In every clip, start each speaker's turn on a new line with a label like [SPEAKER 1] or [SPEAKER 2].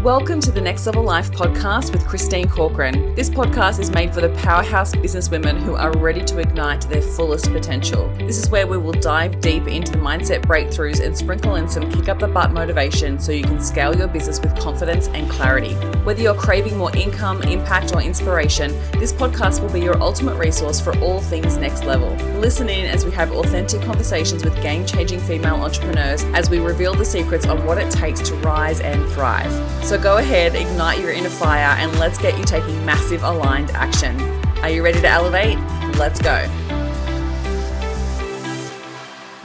[SPEAKER 1] Welcome to the Next Level Life podcast with Christine Corcoran. This podcast is made for the powerhouse businesswomen who are ready to ignite their fullest potential. This is where we will dive deep into the mindset breakthroughs and sprinkle in some kick up the butt motivation so you can scale your business with confidence and clarity. Whether you're craving more income, impact, or inspiration, this podcast will be your ultimate resource for all things next level. Listen in as we have authentic conversations with game-changing female entrepreneurs as we reveal the secrets on what it takes to rise and thrive. So go ahead, ignite your inner fire, and let's get you taking massive aligned action. Are you ready to elevate? Let's go.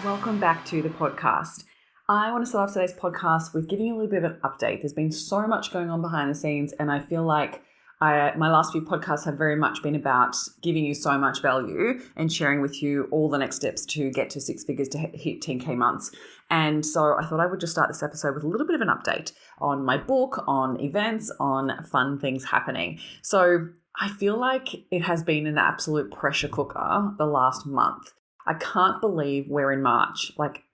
[SPEAKER 1] Welcome back to the podcast. I want to start off today's podcast with giving you a little bit of an update. There's been so much going on behind the scenes, and I feel like my last few podcasts have very much been about giving you so much value and sharing with you all the next steps to get to six figures to hit 10K months. And so I thought I would just start this episode with a little bit of an update on my book, on events, on fun things happening. So I feel like it has been an absolute pressure cooker the last month. I can't believe we're in March.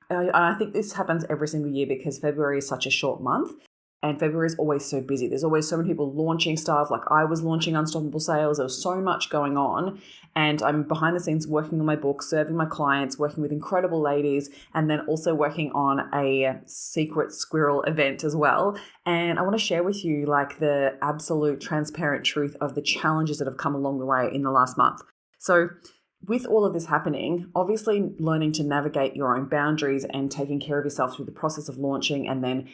[SPEAKER 1] I think this happens every single year because February is such a short month. And February is always so busy. There's always so many people launching stuff. Like I was launching Unstoppable Sales. There was so much going on. And I'm behind the scenes working on my book, serving my clients, working with incredible ladies, and then also working on a secret squirrel event as well. And I want to share with you like the absolute transparent truth of the challenges that have come along the way in the last month. So with all of this happening, obviously learning to navigate your own boundaries and taking care of yourself through the process of launching and then,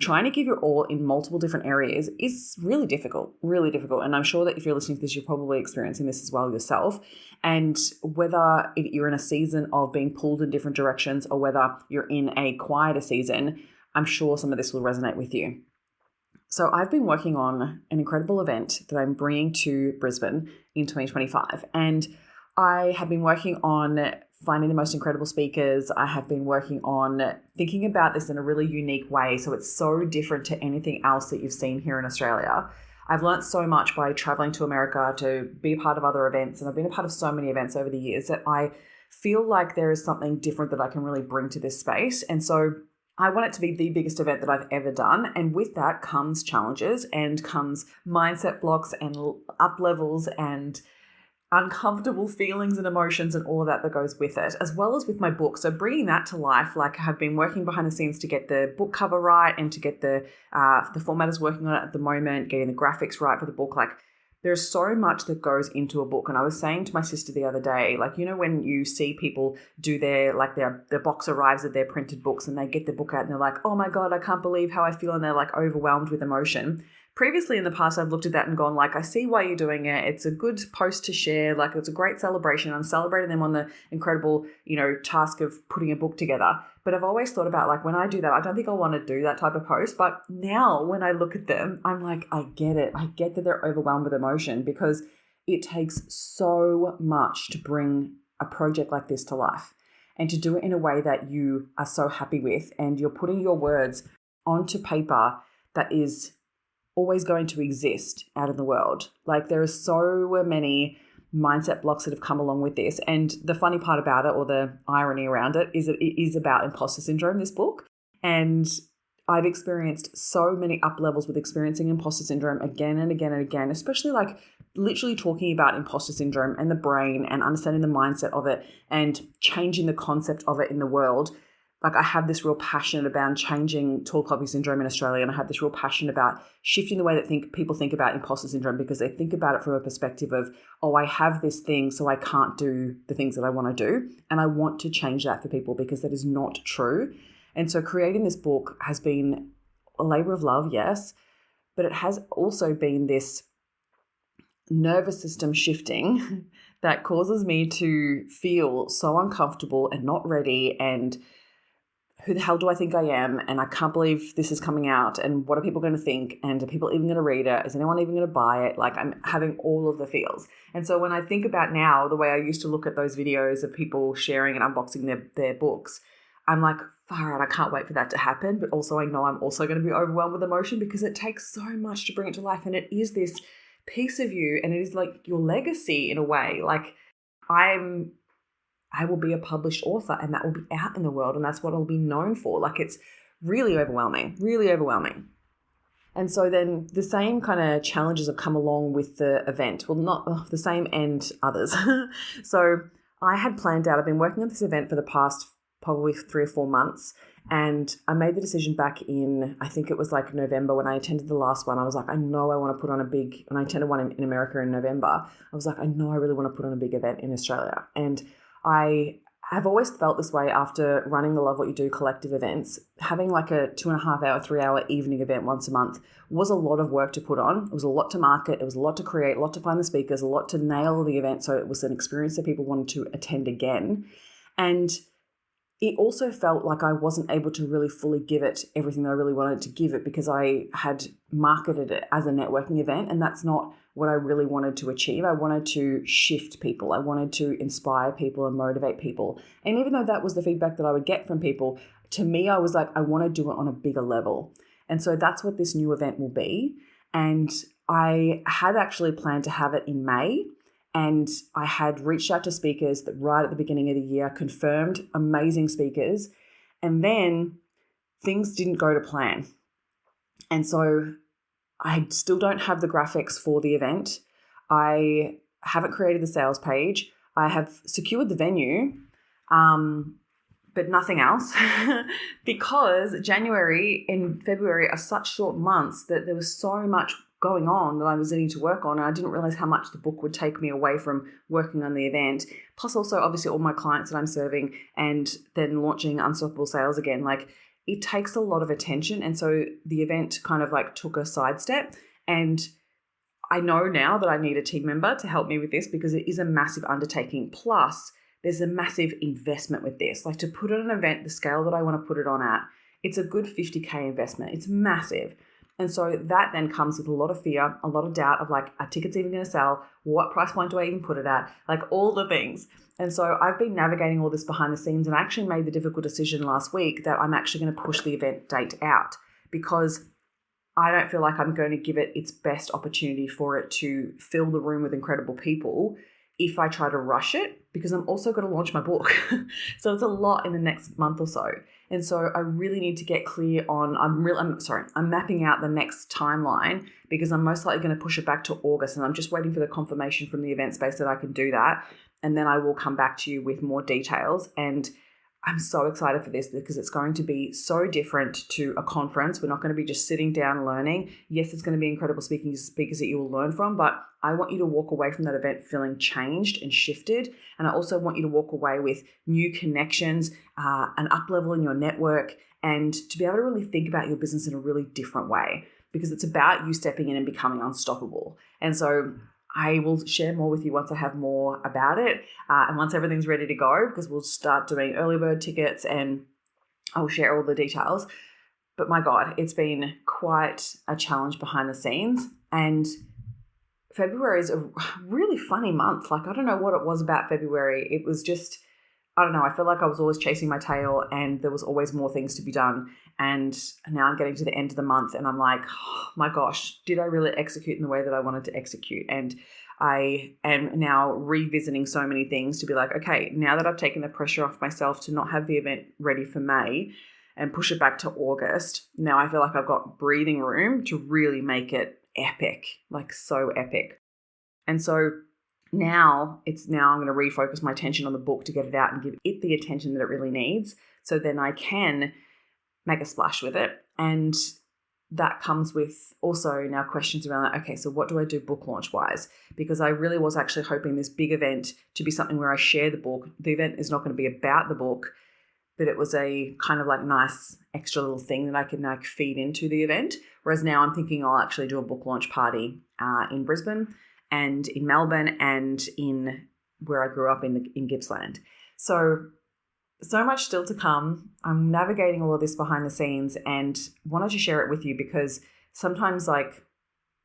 [SPEAKER 1] trying to give your all in multiple different areas is really difficult. And I'm sure that if you're listening to this, you're probably experiencing this as well yourself. And whether you're in a season of being pulled in different directions or whether you're in a quieter season, I'm sure some of this will resonate with you. So I've been working on an incredible event that I'm bringing to Brisbane in 2025. And I have been working on finding the most incredible speakers. I have been working on thinking about this in a really unique way. So it's so different to anything else that you've seen here in Australia. I've learned so much by traveling to America to be a part of other events. And I've been a part of so many events over the years that I feel like there is something different that I can really bring to this space. And so I want it to be the biggest event that I've ever done. And with that comes challenges and comes mindset blocks and up levels and uncomfortable feelings and emotions and all of that goes with it, as well as with my book. So bringing that to life, like I have been working behind the scenes to get the book cover right and to get the formatters working on it at the moment, getting the graphics right for the book. Like there's so much that goes into a book. And I was saying to my sister the other day, when you see people do their box arrives at their printed books and they get the book out and they're like, oh my God, I can't believe how I feel. And they're like overwhelmed with emotion. Previously in the past, I've looked at that and gone I see why you're doing it. It's a good post to share. It's a great celebration. I'm celebrating them on the incredible, task of putting a book together. But I've always thought about when I do that, I don't think I want to do that type of post. But now when I look at them, I'm like, I get it. I get that they're overwhelmed with emotion because it takes so much to bring a project like this to life and to do it in a way that you are so happy with. And you're putting your words onto paper that is always going to exist out in the world. There are so many mindset blocks that have come along with this. And the funny part about it, or the irony around it, is that it is about imposter syndrome, this book. And I've experienced so many up levels with experiencing imposter syndrome again and again and again, especially literally talking about imposter syndrome and the brain and understanding the mindset of it and changing the concept of it in the world. I have this real passion about changing tall poppy syndrome in Australia, and I have this real passion about shifting the way that people think about imposter syndrome because they think about it from a perspective of, oh, I have this thing, so I can't do the things that I want to do. And I want to change that for people because that is not true. And so creating this book has been a labor of love, yes, but it has also been this nervous system shifting that causes me to feel so uncomfortable and not ready and who the hell do I think I am? And I can't believe this is coming out. And what are people going to think? And are people even going to read it? Is anyone even going to buy it? I'm having all of the feels. And so when I think about now, the way I used to look at those videos of people sharing and unboxing their books, I'm like, far out, I can't wait for that to happen. But also I know I'm also going to be overwhelmed with emotion because it takes so much to bring it to life. And it is this piece of you and it is your legacy in a way. I will be a published author and that will be out in the world and that's what I'll be known for. It's really overwhelming. And so then the same kind of challenges have come along with the event. Well, not the same and others. So I had planned out, I've been working on this event for the past probably 3 or 4 months. And I made the decision back in, I think it was like November when I attended the last one. I was like, I know I want to put on when I attended one in America in November, I was like, I know I really want to put on a big event in Australia. And I have always felt this way after running the Love What You Do collective events. Having like a 2.5 hour, 3 hour evening event once a month was a lot of work to put on. It was a lot to market. It was a lot to create, a lot to find the speakers, a lot to nail the event. So it was an experience that people wanted to attend again. And it also felt like I wasn't able to really fully give it everything that I really wanted to give it because I had marketed it as a networking event, and that's not what I really wanted to achieve. I wanted to shift people. I wanted to inspire people and motivate people. And even though that was the feedback that I would get from people, to me, I was like, I want to do it on a bigger level. And so that's what this new event will be. And I had actually planned to have it in May. And I had reached out to speakers that right at the beginning of the year, confirmed amazing speakers, and then things didn't go to plan. And so I still don't have the graphics for the event. I haven't created the sales page. I have secured the venue, but nothing else because January and February are such short months that there was so much going on that I was needing to work on, and I didn't realize how much the book would take me away from working on the event. Plus also obviously all my clients that I'm serving and then launching Unstoppable Sales again, like it takes a lot of attention. And so the event kind of like took a sidestep, and I know now that I need a team member to help me with this because it is a massive undertaking. Plus there's a massive investment with this. Like to put on an event, the scale that I want to put it on at, it's a good 50K investment. It's massive. And so that then comes with a lot of fear, a lot of doubt of like, are tickets even going to sell? What price point do I even put it at? Like all the things. And so I've been navigating all this behind the scenes, and I actually made the difficult decision last week that I'm actually going to push the event date out because I don't feel like I'm going to give it its best opportunity for it to fill the room with incredible people if I try to rush it, because I'm also going to launch my book. So it's a lot in the next month or so. And so I really need to get clear on, I'm mapping out the next timeline because I'm most likely going to push it back to August, and I'm just waiting for the confirmation from the event space that I can do that. And then I will come back to you with more details. And I'm so excited for this because it's going to be so different to a conference. We're not going to be just sitting down learning. Yes, it's going to be incredible speakers that you will learn from, but I want you to walk away from that event feeling changed and shifted. And I also want you to walk away with new connections, an up level in your network, and to be able to really think about your business in a really different way because it's about you stepping in and becoming unstoppable. And so I will share more with you once I have more about it and once everything's ready to go, because we'll start doing early bird tickets and I'll share all the details. But my God, it's been quite a challenge behind the scenes. And February is a really funny month. Like, I don't know what it was about February. It was just, I don't know. I feel like I was always chasing my tail and there was always more things to be done. And now I'm getting to the end of the month and I'm like, oh my gosh, did I really execute in the way that I wanted to execute? And I am now revisiting so many things to be like, okay, now that I've taken the pressure off myself to not have the event ready for May and push it back to August, now I feel like I've got breathing room to really make it epic, like so epic. And so now I'm going to refocus my attention on the book to get it out and give it the attention that it really needs. So then I can make a splash with it. And that comes with also now questions around like, okay, so what do I do book launch wise? Because I really was actually hoping this big event to be something where I share the book. The event is not going to be about the book, but it was a kind of like nice extra little thing that I could like feed into the event. Whereas now I'm thinking I'll actually do a book launch party in Brisbane and in Melbourne and in where I grew up in Gippsland. So much still to come. I'm navigating all of this behind the scenes and wanted to share it with you because sometimes like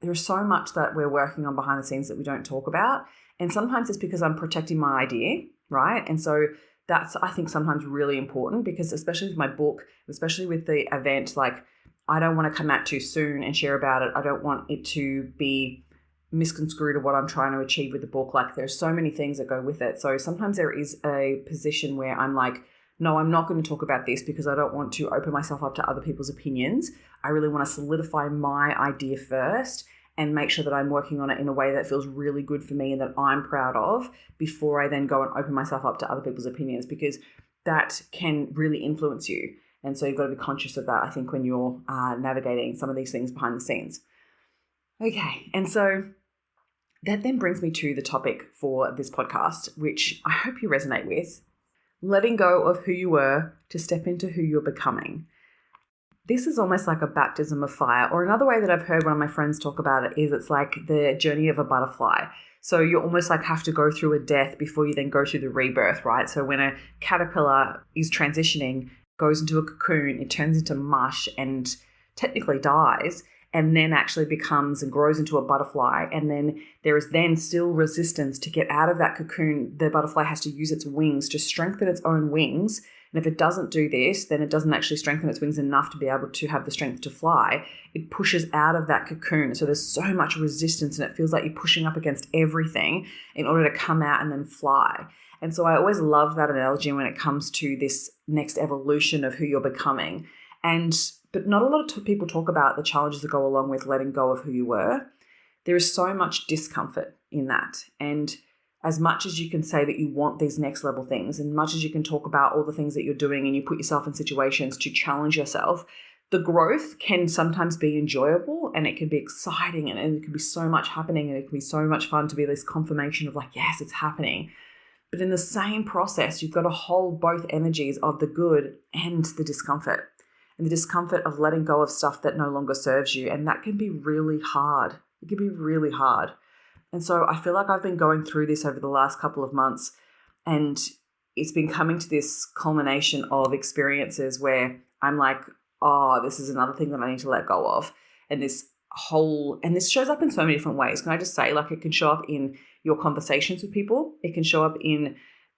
[SPEAKER 1] there's so much that we're working on behind the scenes that we don't talk about. And sometimes it's because I'm protecting my idea, right? And so that's, I think, sometimes really important because especially with my book, especially with the event, like I don't want to come out too soon and share about it. I don't want it to be misconstrued of what I'm trying to achieve with the book. Like there's so many things that go with it. So sometimes there is a position where I'm like no, I'm not going to talk about this because I don't want to open myself up to other people's opinions. I really want to solidify my idea first and make sure that I'm working on it in a way that feels really good for me and that I'm proud of before I then go and open myself up to other people's opinions, because that can really influence you. And so you've got to be conscious of that, I think, when you're navigating some of these things behind the scenes. Okay, and so that then brings me to the topic for this podcast, which I hope you resonate with: letting go of who you were to step into who you're becoming. This is almost like a baptism of fire, or another way that I've heard one of my friends talk about it is it's like the journey of a butterfly. So you almost like have to go through a death before you then go through the rebirth, right? So when a caterpillar is transitioning, goes into a cocoon, it turns into mush and technically dies, and then actually becomes and grows into a butterfly. And then there is then still resistance to get out of that cocoon. The butterfly has to use its wings to strengthen its own wings. And if it doesn't do this, then it doesn't actually strengthen its wings enough to be able to have the strength to fly. It pushes out of that cocoon. So there's so much resistance and it feels like you're pushing up against everything in order to come out and then fly. And so I always love that analogy when it comes to this next evolution of who you're becoming. But not a lot of people talk about the challenges that go along with letting go of who you were. There is so much discomfort in that. And as much as you can say that you want these next level things, and much as you can talk about all the things that you're doing and you put yourself in situations to challenge yourself, the growth can sometimes be enjoyable and it can be exciting and it can be so much happening and it can be so much fun to be this confirmation of like, yes, it's happening. But in the same process, you've got to hold both energies of the good and the discomfort. And the discomfort of letting go of stuff that no longer serves you. And that can be really hard. It can be really hard. And so I feel like I've been going through this over the last couple of months, and it's been coming to this culmination of experiences where I'm like, oh, this is another thing that I need to let go of. And this shows up in so many different ways. Can I just say, like, it can show up in your conversations with people. It can show up in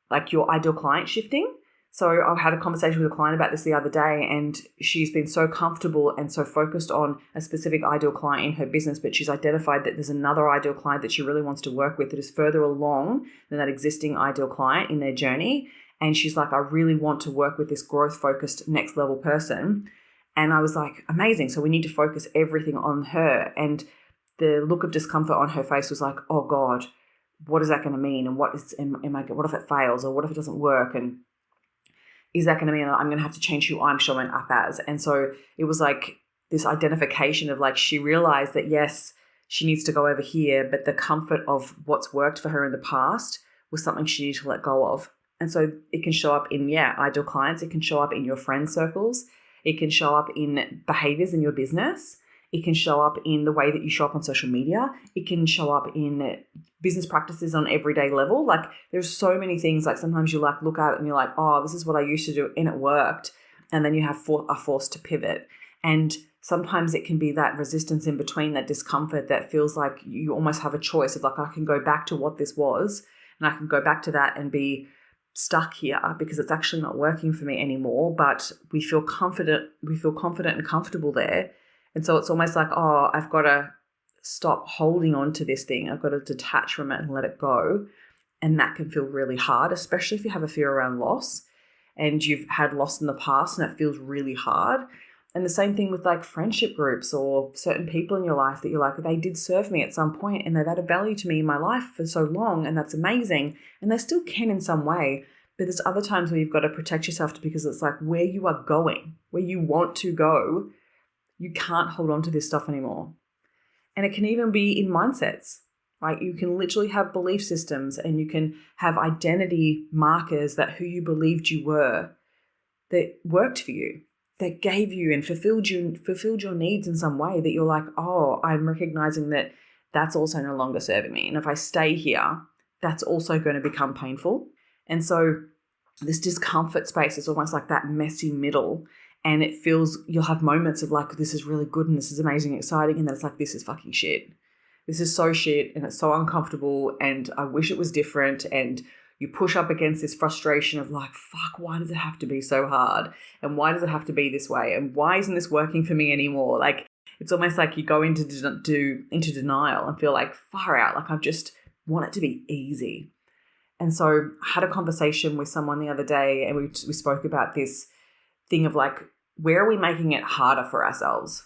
[SPEAKER 1] like your ideal client shifting. So I had a conversation with a client about this the other day, and she's been so comfortable and so focused on a specific ideal client in her business, but she's identified that there's another ideal client that she really wants to work with that is further along than that existing ideal client in their journey. And she's like, I really want to work with this growth-focused next level person. And I was like, amazing. So we need to focus everything on her. And the look of discomfort on her face was like, oh God, what is that going to mean? And what if it fails, or what if it doesn't work? And is that going to mean that I'm going to have to change who I'm showing up as? And so it was like this identification of like, she realized that yes, she needs to go over here, but the comfort of what's worked for her in the past was something she needed to let go of. And so it can show up in, ideal clients. It can show up in your friend circles. It can show up in behaviors in your business. It can show up in the way that you show up on social media. It can show up in business practices on everyday level. Like there's so many things, like sometimes you like look at it and you're like, oh, this is what I used to do and it worked. And then you are forced to pivot. And sometimes it can be that resistance in between, that discomfort that feels like you almost have a choice of like, I can go back to what this was and I can go back to that and be stuck here because it's actually not working for me anymore. But we feel confident and comfortable there. And so it's almost like, oh, I've got to stop holding on to this thing. I've got to detach from it and let it go. And that can feel really hard, especially if you have a fear around loss and you've had loss in the past and it feels really hard. And the same thing with like friendship groups or certain people in your life that you're like, they did serve me at some point and they've added value to me in my life for so long, and that's amazing. And they still can in some way. But there's other times where you've got to protect yourself because it's like where you are going, where you want to go, you can't hold on to this stuff anymore. And it can even be in mindsets, right? You can literally have belief systems and you can have identity markers that who you believed you were that worked for you, that gave you and fulfilled your needs in some way that you're like, oh, I'm recognizing that that's also no longer serving me. And if I stay here, that's also going to become painful. And so this discomfort space is almost like that messy middle. And it feels, you'll have moments of like, this is really good and this is amazing and exciting. And then it's like, this is fucking shit. This is so shit and it's so uncomfortable and I wish it was different. And you push up against this frustration of like, fuck, why does it have to be so hard? And why does it have to be this way? And why isn't this working for me anymore? Like, it's almost like you go into denial and feel like, far out, like I just want it to be easy. And so I had a conversation with someone the other day, and we spoke about this thing of like, where are we making it harder for ourselves?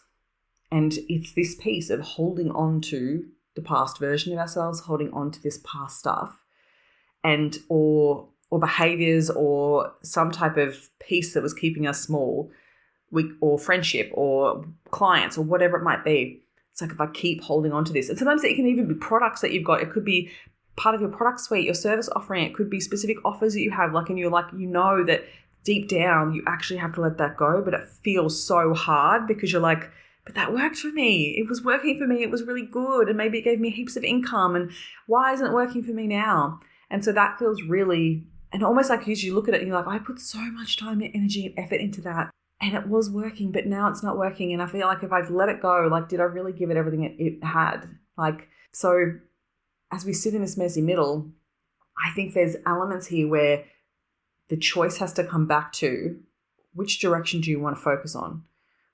[SPEAKER 1] And it's this piece of holding on to the past version of ourselves, holding on to this past stuff, and or behaviors or some type of piece that was keeping us small, or friendship or clients or whatever it might be. It's like if I keep holding on to this, and sometimes it can even be products that you've got. It could be part of your product suite, your service offering. It could be specific offers that you have, like, and you're like, you know that deep down you actually have to let that go, but it feels so hard because you're like, but that worked for me. It was working for me. It was really good. And maybe it gave me heaps of income. And why isn't it working for me now? And so that feels really, and almost like you look at it and you're like, I put so much time and energy and effort into that, and it was working, but now it's not working. And I feel like if I've let it go, like, did I really give it everything it had? Like, so as we sit in this messy middle, I think there's elements here where the choice has to come back to, which direction do you want to focus on?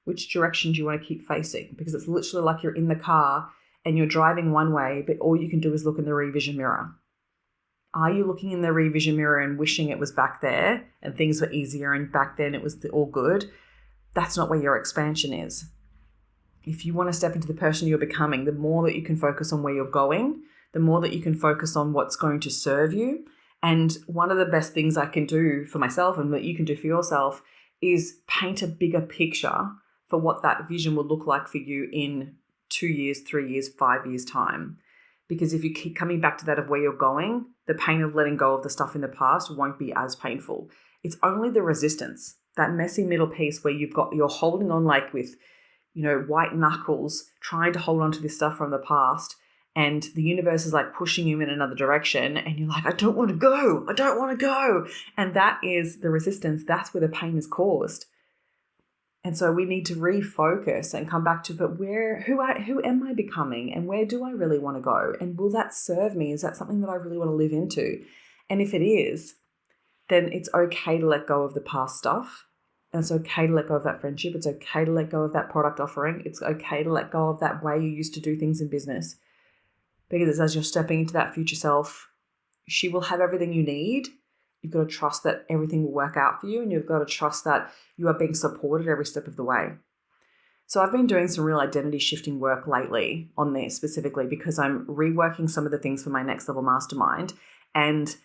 [SPEAKER 1] Which direction do you want to keep facing? Because it's literally like you're in the car and you're driving one way, but all you can do is look in the rear vision mirror. Are you looking in the rear vision mirror and wishing it was back there and things were easier and back then it was all good? That's not where your expansion is. If you want to step into the person you're becoming, the more that you can focus on where you're going, the more that you can focus on what's going to serve you. And one of the best things I can do for myself and that you can do for yourself is paint a bigger picture for what that vision will look like for you in 2 years, 3 years, 5 years' time. Because if you keep coming back to that of where you're going, the pain of letting go of the stuff in the past won't be as painful. It's only the resistance, that messy middle piece where you're holding on like with, white knuckles, trying to hold on to this stuff from the past. And the universe is like pushing you in another direction. And you're like, I don't want to go. I don't want to go. And that is the resistance. That's where the pain is caused. And so we need to refocus and come back to, but who am I becoming, and where do I really want to go? And will that serve me? Is that something that I really want to live into? And if it is, then it's okay to let go of the past stuff. And it's okay to let go of that friendship. It's okay to let go of that product offering. It's okay to let go of that way you used to do things in business. Because as you're stepping into that future self, she will have everything you need. You've got to trust that everything will work out for you, and you've got to trust that you are being supported every step of the way. So I've been doing some real identity shifting work lately on this specifically because I'm reworking some of the things for my next level mastermind and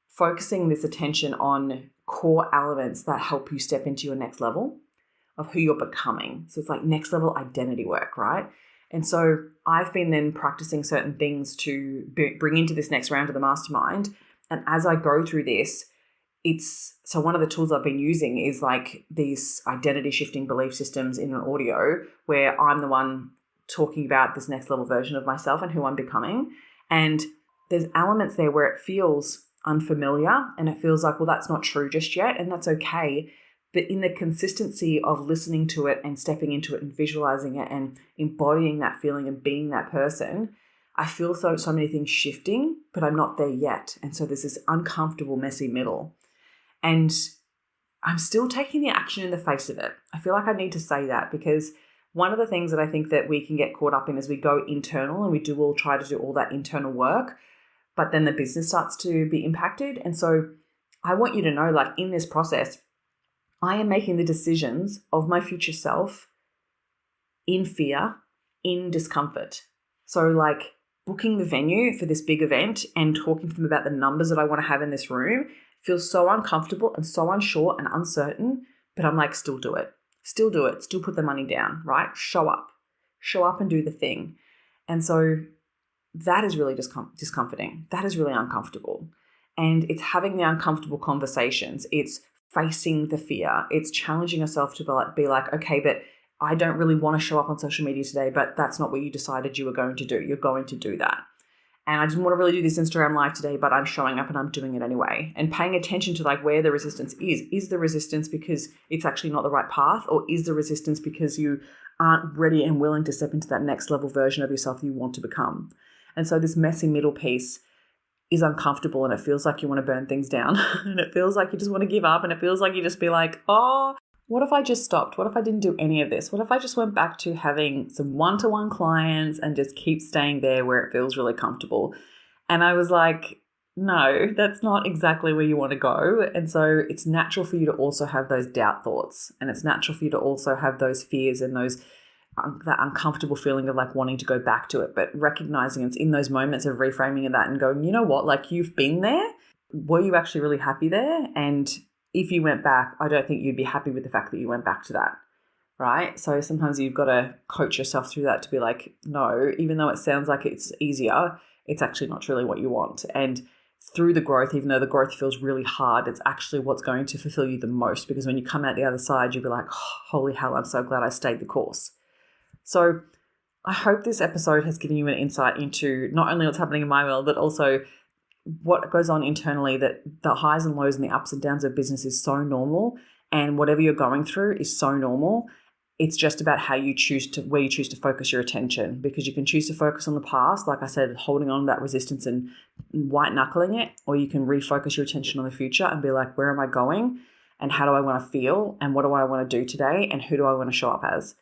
[SPEAKER 1] focusing this attention on core elements that help you step into your next level of who you're becoming. So it's like next level identity work, right? And so I've been then practicing certain things to bring into this next round of the mastermind. And as I go through this, so one of the tools I've been using is like these identity shifting belief systems in an audio where I'm the one talking about this next level version of myself and who I'm becoming. And there's elements there where it feels unfamiliar and it feels like, well, that's not true just yet. And that's okay. But in the consistency of listening to it and stepping into it and visualizing it and embodying that feeling and being that person, I feel so many things shifting, but I'm not there yet. And so there's this uncomfortable, messy middle. And I'm still taking the action in the face of it. I feel like I need to say that because one of the things that I think that we can get caught up in is we go internal and we do all try to do all that internal work, but then the business starts to be impacted. And so I want you to know, like in this process, I am making the decisions of my future self in fear, in discomfort. So like booking the venue for this big event and talking to them about the numbers that I want to have in this room feels so uncomfortable and so unsure and uncertain, but I'm like, still do it, still put the money down, right? Show up and do the thing. And so that is really discomforting. That is really uncomfortable. And it's having the uncomfortable conversations. It's facing the fear. It's challenging yourself to be like, okay, but I don't really want to show up on social media today, but that's not what you decided you were going to do. You're going to do that. And I didn't want to really do this Instagram live today, but I'm showing up and I'm doing it anyway. And paying attention to like where the resistance is. Is the resistance because it's actually not the right path? Or is the resistance because you aren't ready and willing to step into that next level version of yourself you want to become? And so this messy middle piece is uncomfortable and it feels like you want to burn things down and it feels like you just want to give up and it feels like you just be like, oh, what if I just stopped? What if I didn't do any of this? What if I just went back to having some one-to-one clients and just keep staying there where it feels really comfortable? And I was like, no, that's not exactly where you want to go. And so it's natural for you to also have those doubt thoughts. And it's natural for you to also have those fears and those that uncomfortable feeling of like wanting to go back to it. But recognizing it's in those moments of reframing of that and going, you know what, like you've been there. Were you actually really happy there? And if you went back, I don't think you'd be happy with the fact that you went back to that. Right? So sometimes you've got to coach yourself through that to be like, no, even though it sounds like it's easier, it's actually not truly what you want. And through the growth, even though the growth feels really hard, it's actually what's going to fulfill you the most, because when you come out the other side, you'll be like, oh, holy hell, I'm so glad I stayed the course. So I hope this episode has given you an insight into not only what's happening in my world, but also what goes on internally, that the highs and lows and the ups and downs of business is so normal, and whatever you're going through is so normal. It's just about how you choose to, where you choose to focus your attention, because you can choose to focus on the past, like I said, holding on to that resistance and white knuckling it, or you can refocus your attention on the future and be like, where am I going and how do I want to feel and what do I want to do today and who do I want to show up as?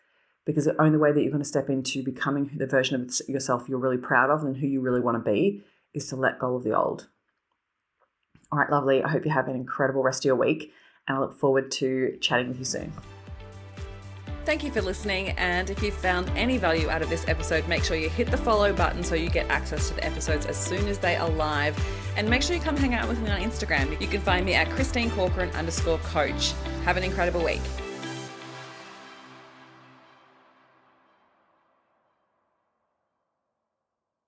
[SPEAKER 1] Because the only way that you're going to step into becoming the version of yourself you're really proud of and who you really want to be is to let go of the old. All right, lovely. I hope you have an incredible rest of your week, and I look forward to chatting with you soon. Thank you for listening, and if you found any value out of this episode, make sure you hit the follow button so you get access to the episodes as soon as they are live, and make sure you come hang out with me on Instagram. You can find me at ChristineCorcoran_coach. Have an incredible week.